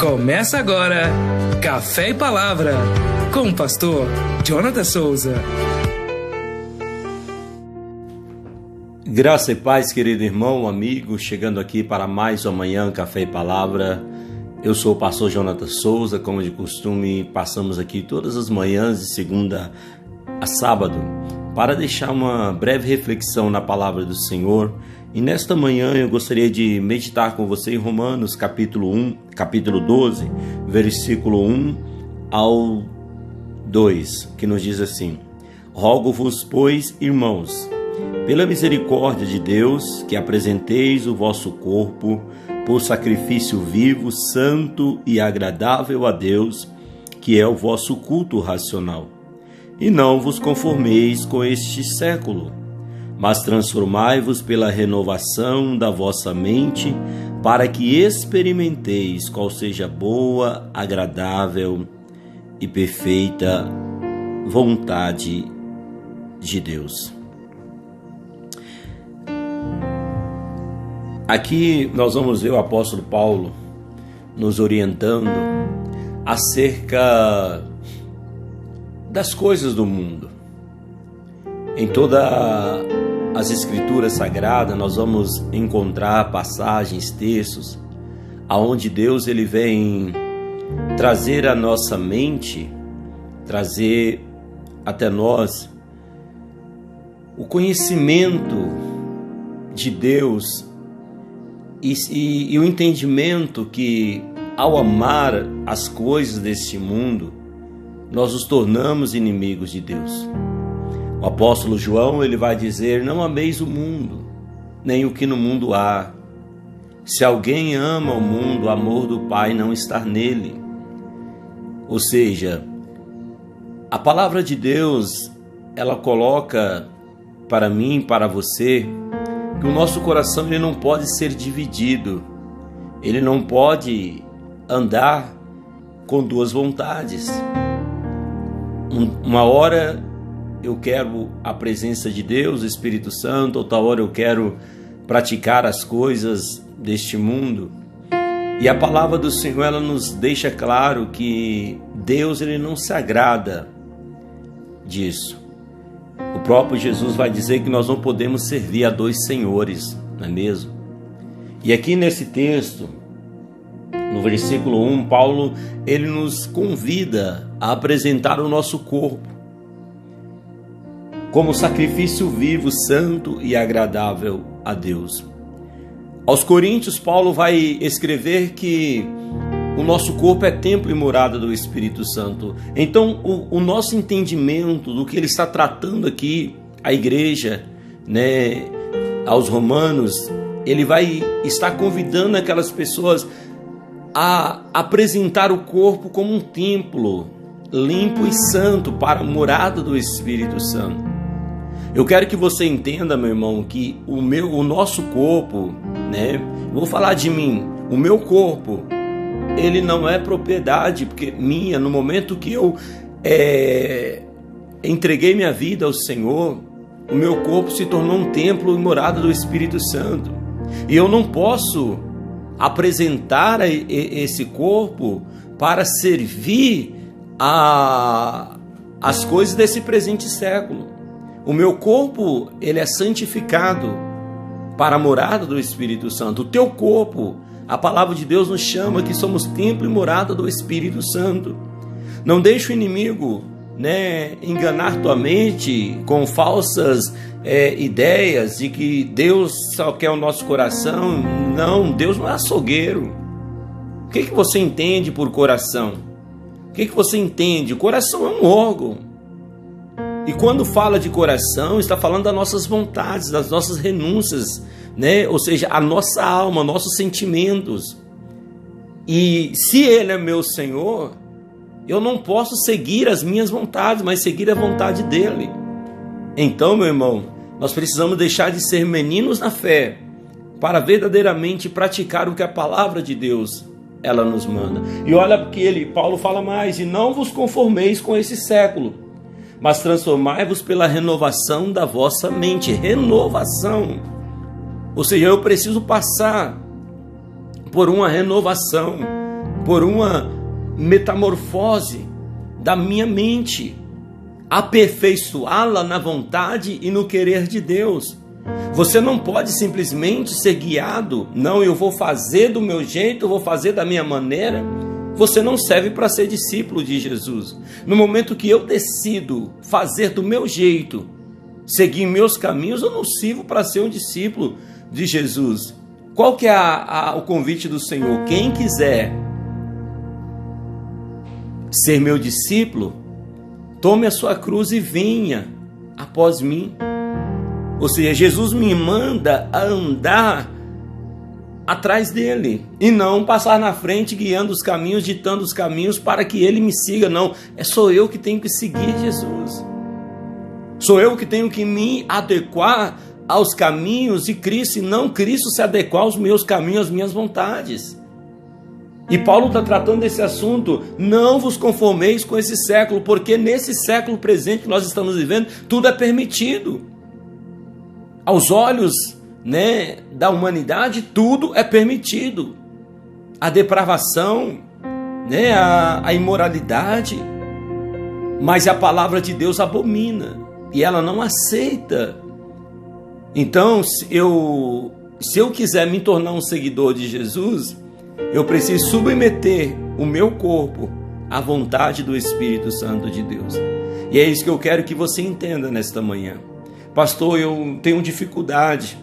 Começa agora Café e Palavra com o pastor Jonathan Souza. Graça e paz, querido irmão, amigo, chegando aqui para mais uma manhã Café e Palavra. Eu sou o pastor Jonathan Souza, como de costume, passamos aqui todas as manhãs de segunda a sábado para deixar uma breve reflexão na palavra do Senhor. E nesta manhã eu gostaria de meditar com você em Romanos capítulo 12, versículo 1 ao 2, que nos diz assim: Rogo-vos, pois, irmãos, pela misericórdia de Deus, que apresenteis o vosso corpo por sacrifício vivo, santo e agradável a Deus, que é o vosso culto racional. E não vos conformeis com este século, mas transformai-vos pela renovação da vossa mente, para que experimenteis qual seja a boa, agradável e perfeita vontade de Deus. Aqui nós vamos ver o apóstolo Paulo nos orientando acerca das coisas do mundo. Em todas as escrituras sagradas nós vamos encontrar passagens, textos, aonde Deus ele vem trazer à nossa mente, trazer até nós o conhecimento de Deus e o entendimento que, ao amar as coisas deste mundo, nós nos tornamos inimigos de Deus. O apóstolo João ele vai dizer: não ameis o mundo, nem o que no mundo há. Se alguém ama o mundo, o amor do Pai não está nele. Ou seja, a palavra de Deus, ela coloca para mim, para você, que o nosso coração ele não pode ser dividido. Ele não pode andar com duas vontades. Uma hora eu quero a presença de Deus, o Espírito Santo, outra hora eu quero praticar as coisas deste mundo. E a palavra do Senhor ela nos deixa claro que Deus ele não se agrada disso. O próprio Jesus vai dizer que nós não podemos servir a dois senhores, não é mesmo? E aqui nesse texto, no versículo 1, Paulo ele nos convida a apresentar o nosso corpo como sacrifício vivo, santo e agradável a Deus. Aos Coríntios, Paulo vai escrever que o nosso corpo é templo e morada do Espírito Santo. Então, o nosso entendimento do que ele está tratando aqui, a igreja, né, aos romanos, ele vai estar convidando aquelas pessoas a apresentar o corpo como um templo limpo e santo para a morada do Espírito Santo. Eu quero que você entenda, meu irmão, que o nosso corpo, né? Vou falar de mim, o meu corpo, ele não é propriedade minha. No momento que eu entreguei minha vida ao Senhor, o meu corpo se tornou um templo e morada do Espírito Santo. E eu não posso apresentar esse corpo para servir as coisas desse presente século. O meu corpo, ele é santificado para a morada do Espírito Santo. O teu corpo, a palavra de Deus nos chama que somos templo e morada do Espírito Santo. Não deixe o inimigo, né, enganar tua mente com falsas ideias de que Deus só quer o nosso coração. Não, Deus não é açougueiro. O que você entende por coração? O que você entende? O coração é um órgão. E quando fala de coração, está falando das nossas vontades, das nossas renúncias, né? Ou seja, a nossa alma, nossos sentimentos. E se Ele é meu Senhor, eu não posso seguir as minhas vontades, mas seguir a vontade dEle. Então, meu irmão, nós precisamos deixar de ser meninos na fé para verdadeiramente praticar o que a palavra de Deus ela nos manda. E olha que Paulo fala mais: e não vos conformeis com esse século, mas transformai-vos pela renovação da vossa mente. Renovação. Ou seja, eu preciso passar por uma renovação. por uma metamorfose da minha mente, aperfeiçoá-la na vontade e no querer de Deus. Você não pode simplesmente ser guiado, não, eu vou fazer do meu jeito, eu vou fazer da minha maneira. Você não serve para ser discípulo de Jesus. No momento que eu decido fazer do meu jeito, seguir meus caminhos, eu não sirvo para ser um discípulo de Jesus. Qual que é o convite do Senhor? Quem quiser ser meu discípulo, tome a sua cruz e venha após mim. Ou seja, Jesus me manda a andar atrás dele e não passar na frente guiando os caminhos, ditando os caminhos para que ele me siga. Não, sou eu que tenho que seguir Jesus. Sou eu que tenho que me adequar aos caminhos de Cristo e não Cristo se adequar aos meus caminhos, às minhas vontades. E Paulo está tratando desse assunto. Não vos conformeis com esse século, porque nesse século presente que nós estamos vivendo, tudo é permitido. Aos olhos, da humanidade, tudo é permitido. A depravação, a imoralidade. Mas a palavra de Deus abomina e ela não aceita. Então, se eu quiser me tornar um seguidor de Jesus, eu preciso submeter o meu corpo à vontade do Espírito Santo de Deus. E é isso que eu quero que você entenda nesta manhã. Pastor, eu tenho dificuldade.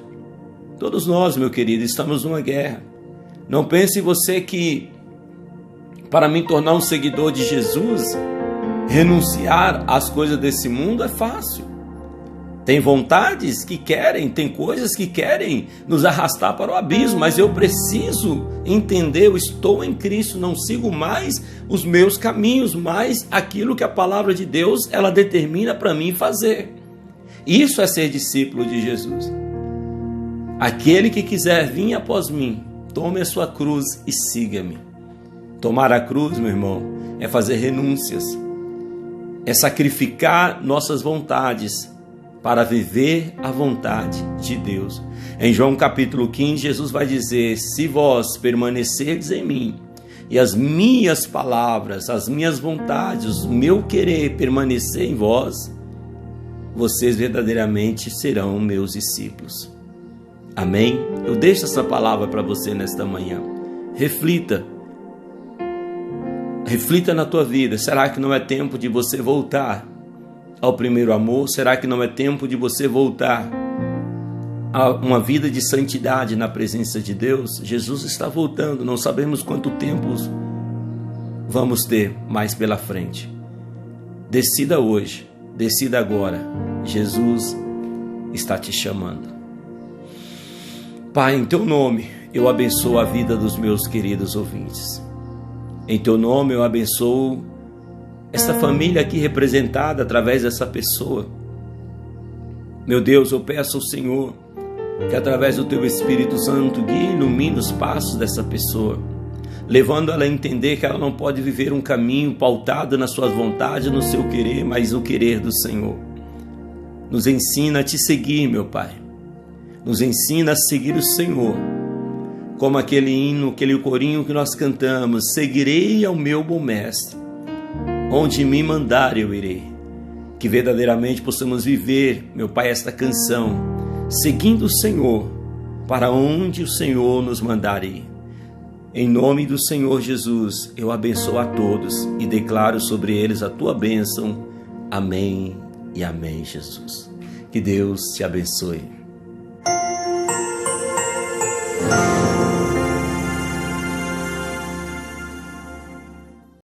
Todos nós, meu querido, estamos numa guerra. Não pense você que para me tornar um seguidor de Jesus, renunciar às coisas desse mundo é fácil. Tem vontades que querem, tem coisas que querem nos arrastar para o abismo, mas eu preciso entender, eu estou em Cristo, não sigo mais os meus caminhos, mas aquilo que a palavra de Deus, ela determina para mim fazer. Isso é ser discípulo de Jesus. Aquele que quiser vir após mim, tome a sua cruz e siga-me. Tomar a cruz, meu irmão, é fazer renúncias, é sacrificar nossas vontades para viver a vontade de Deus. Em João capítulo 15, Jesus vai dizer: se vós permanecerdes em mim, e as minhas palavras, as minhas vontades, o meu querer permanecer em vós, vocês verdadeiramente serão meus discípulos. Amém? Eu deixo essa palavra para você nesta manhã. Reflita. Reflita na tua vida. Será que não é tempo de você voltar ao primeiro amor? Será que não é tempo de você voltar a uma vida de santidade na presença de Deus? Jesus está voltando. Não sabemos quanto tempo vamos ter mais pela frente. Decida hoje. Decida agora. Jesus está te chamando. Pai, em teu nome, eu abençoo a vida dos meus queridos ouvintes. Em teu nome, eu abençoo esta família aqui representada através dessa pessoa. Meu Deus, eu peço ao Senhor que através do teu Espírito Santo guie e ilumine os passos dessa pessoa, levando ela a entender que ela não pode viver um caminho pautado nas suas vontades, no seu querer, mas no querer do Senhor. Nos ensina a te seguir, meu Pai. Nos ensina a seguir o Senhor. Como aquele hino, aquele corinho que nós cantamos: seguirei ao meu bom mestre, onde me mandar eu irei. Que verdadeiramente possamos viver, meu Pai, esta canção, seguindo o Senhor, para onde o Senhor nos mandar ir. Em nome do Senhor Jesus, eu abençoo a todos e declaro sobre eles a tua bênção. Amém e amém, Jesus. Que Deus te abençoe.